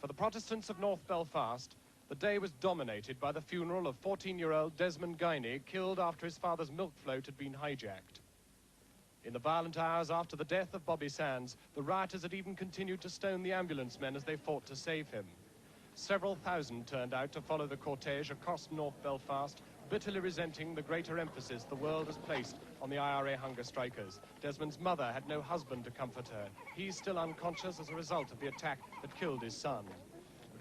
For the Protestants of North Belfast, the day was dominated by the funeral of 14-year-old Desmond Guiney, killed after his father's milk float had been hijacked. In the violent hours after the death of Bobby Sands, the rioters had even continued to stone the ambulance men as they fought to save him. Several thousand turned out to follow the cortege across North Belfast, bitterly resenting the greater emphasis the world has placed on the IRA hunger strikers. Desmond's mother had no husband to comfort her. He's still unconscious as a result of the attack that killed his son.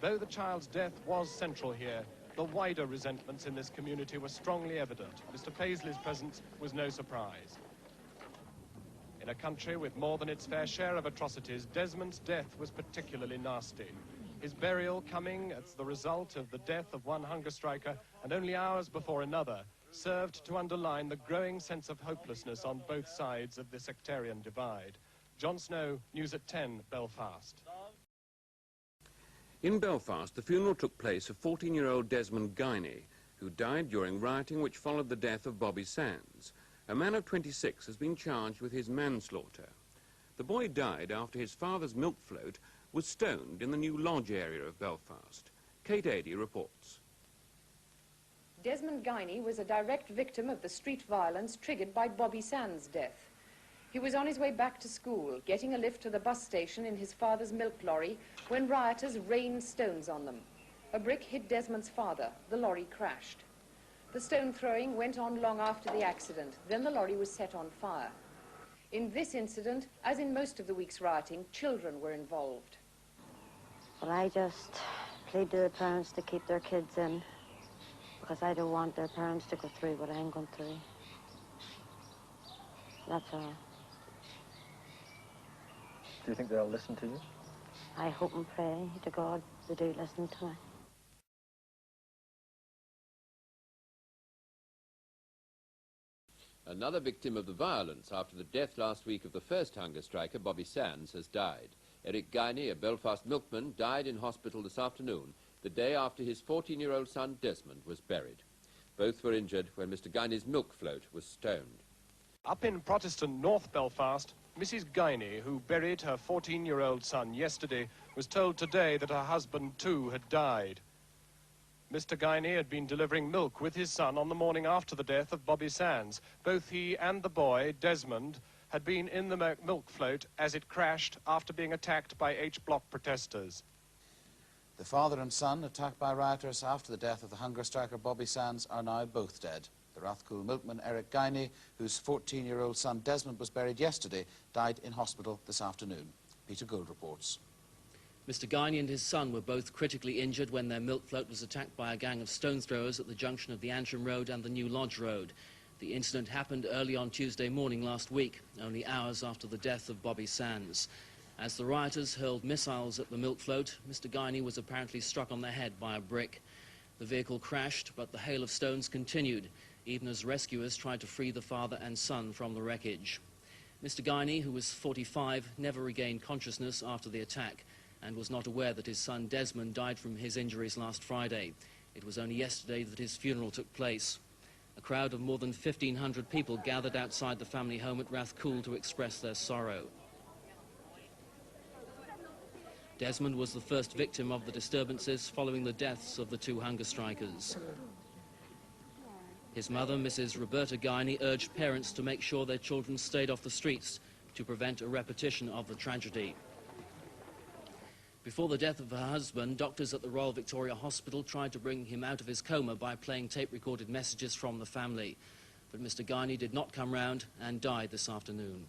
Though the child's death was central here, the wider resentments in this community were strongly evident. Mr. Paisley's presence was no surprise. In a country with more than its fair share of atrocities, Desmond's death was particularly nasty. His burial, coming as the result of the death of one hunger striker and only hours before another, served to underline the growing sense of hopelessness on both sides of the sectarian divide. John Snow, News at 10, Belfast. In Belfast, the funeral took place of 14-year-old Desmond Guiney, who died during rioting which followed the death of Bobby Sands. A man of 26 has been charged with his manslaughter. The boy died after his father's milk float was stoned in the Newlodge area of Belfast. Kate Adey reports. Desmond Guiney was a direct victim of the street violence triggered by Bobby Sands' death. He was on his way back to school, getting a lift to the bus station in his father's milk lorry, when rioters rained stones on them. A brick hit Desmond's father. The lorry crashed. The stone throwing went on long after the accident. Then the lorry was set on fire. In this incident, as in most of the week's rioting, children were involved. Well, I just plead to the parents to keep their kids in, because I don't want their parents to go through what I'm going through. That's all. Do you think they'll listen to you? I hope and pray to God they do listen to me. Another victim of the violence after the death last week of the first hunger striker, Bobby Sands, has died. Eric Guiney, a Belfast milkman, died in hospital this afternoon, the day after his 14-year-old son Desmond was buried. Both were injured when Mr. Guiney's milk float was stoned. Up in Protestant North Belfast, Mrs. Guiney, who buried her 14-year-old son yesterday, was told today that her husband too had died. Mr. Guiney had been delivering milk with his son on the morning after the death of Bobby Sands. Both he and the boy, Desmond, had been in the milk float as it crashed after being attacked by H-Block protesters. The father and son, attacked by rioters after the death of the hunger striker Bobby Sands, are now both dead. The Rathcoole milkman Eric Guiney, whose 14-year-old son Desmond was buried yesterday, died in hospital this afternoon. Peter Gould reports. Mr. Guiney and his son were both critically injured when their milk float was attacked by a gang of stone throwers at the junction of the Antrim Road and the Newlodge Road. The incident happened early on Tuesday morning last week, only hours after the death of Bobby Sands. As the rioters hurled missiles at the milk float, Mr. Guiney was apparently struck on the head by a brick. The vehicle crashed, but the hail of stones continued, even as rescuers tried to free the father and son from the wreckage. Mr. Guiney, who was 45, never regained consciousness after the attack and was not aware that his son Desmond died from his injuries last Friday. It was only yesterday that his funeral took place. A crowd of more than 1,500 people gathered outside the family home at Rathcoole to express their sorrow. Desmond was the first victim of the disturbances following the deaths of the two hunger strikers. His mother, Mrs. Roberta Guiney, urged parents to make sure their children stayed off the streets to prevent a repetition of the tragedy. Before the death of her husband, doctors at the Royal Victoria Hospital tried to bring him out of his coma by playing tape-recorded messages from the family. But Mr. Guiney did not come round and died this afternoon.